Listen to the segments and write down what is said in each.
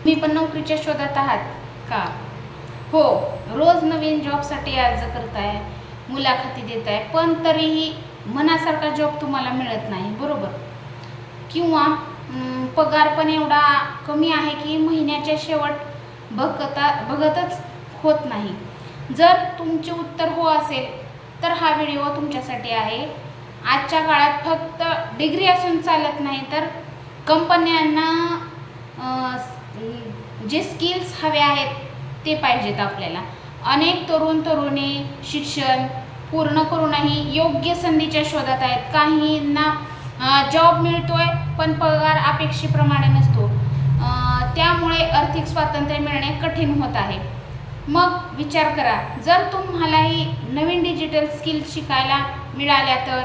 तुम्ही पण नोकरीच्या शोधात आहात का? हो, रोज नवीन जॉबसाठी अर्ज करताय, मुलाखती देताय, पण तरीही मनासारखा जॉब तुम्हाला मिळत नाही, बरोबर? किंवा पगार पण एवढा कमी आहे की महिन्याच्या शेवट बघतच होत नाही. जर तुमचे उत्तर हो असेल तर हा व्हिडिओ तुमच्यासाठी आहे. आजच्या काळात फक्त डिग्री असून चालत नाही, तर कंपन्यांना जे स्किल्स हवे आहेत ते पाहिजेत आपल्याला. अनेक तरुणी शिक्षण पूर्ण करूनही योग्य संधीच्या शोधात आहेत. काहींना जॉब मिळतोय पण पगार अपेक्षेप्रमाणे नसतो. त्यामुळे आर्थिक स्वातंत्र्य मिळणे कठीण होत आहे. मग विचार करा, जर तुम्हालाही नवीन डिजिटल स्किल्स शिकायला मिळाल्या तर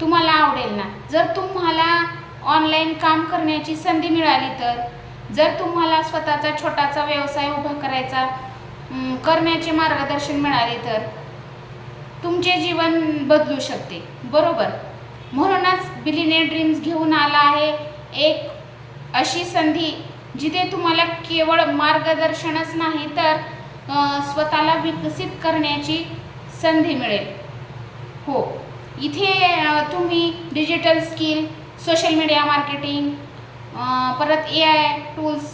तुम्हाला आवडेल ना? जर तुम्हाला ऑनलाईन काम करण्याची संधी मिळाली तर, जर तुम्हाला स्वतःचा छोटासा व्यवसाय उभा करण्याचे मार्गदर्शन मिळाले तर तुमचे जीवन बदलू शकते, बरोबर? म्हणूनच बिलियनेअर ड्रीम्स घेऊन आला आहे एक अशी संधी जिथे तुम्हाला केवळ मार्गदर्शनच नाही तर स्वतःला विकसित करण्याची संधी मिळेल. हो, इथे तुम्ही digital skill, social media marketing, परत AI टूल्स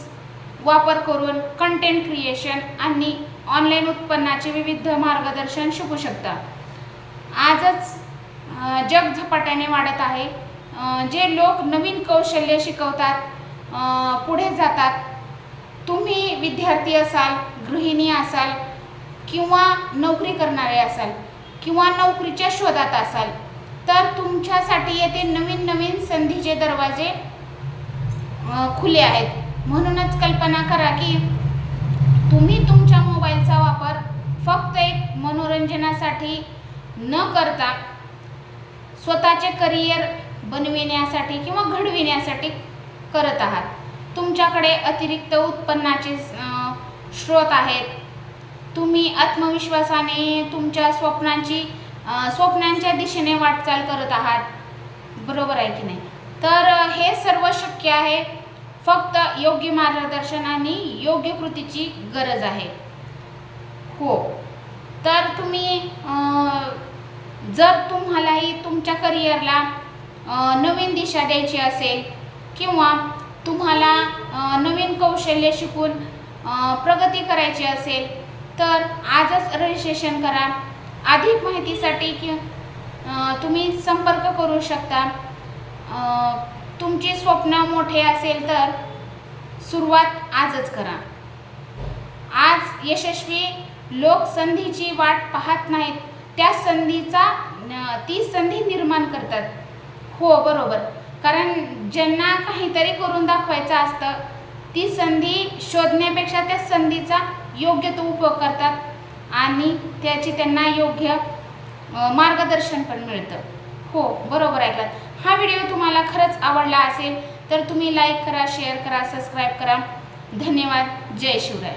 वापर करून कंटेंट क्रिएशन आणि ऑनलाईन उत्पन्नाचे विविध मार्गदर्शन शिकू शकता. आजच जग झपाट्याने वाढत आहे. जे लोक नवीन कौशल्य शिकवतात पुढे जातात. तुम्ही विद्यार्थी असाल, गृहिणी असाल किंवा नोकरी करणारे असाल किंवा नोकरीच्या शोधात असाल तर तुमच्यासाठी येथे नवीन संधीचे दरवाजे खुले आहेत. म्हणूनच कल्पना करा की तुम्ही तुमच्या मोबाईलचा वापर फक्त एक मनोरंजनासाठी न करता स्वतःचे करिअर बनविण्यासाठी किंवा घडविण्यासाठी करत आहात. तुमच्याकडे अतिरिक्त उत्पन्नाचे स्रोत आहेत. तुम्ही आत्मविश्वासाने तुमच्या स्वप्नांच्या दिशेने वाटचाल करत आहात, बरोबर आहे की नाही? तर हे सर्व शक्य आहे. फक्त योग्य मार्गदर्शन आणि योग्य कृतीची गरज आहे. हो, तर तुम्ही जर तुम्हालाही तुमच्या करिअरला नवीन दिशा द्यायची असेल किंवा तुम्हाला नवीन कौशल्य शिकून प्रगती करायची असेल तर आजच रजिस्ट्रेशन करा. अधिक माहितीसाठी तुम्ही संपर्क करू शकता. तुमचे स्वप्न मोठे असेल तर सुरुवात आजच करा. आज यशस्वी लोक संधीची वाट पाहत नाहीत, ती संधी निर्माण करतात. हो, बरोबर. कारण ज्यांना काहीतरी करून दाखवायचं असतं ती संधी शोधण्यापेक्षा त्या संधीचा योग्य तो उपयोग करतात आणि त्यांना योग्य मार्गदर्शन पण मिळतं. हो, बरोबर ऐकलात. हा व्हिडिओ तुम्हाला खरंच आवडला असेल तर तुम्ही लाईक करा, शेअर करा, सबस्क्राईब करा. धन्यवाद. जय शिवराय.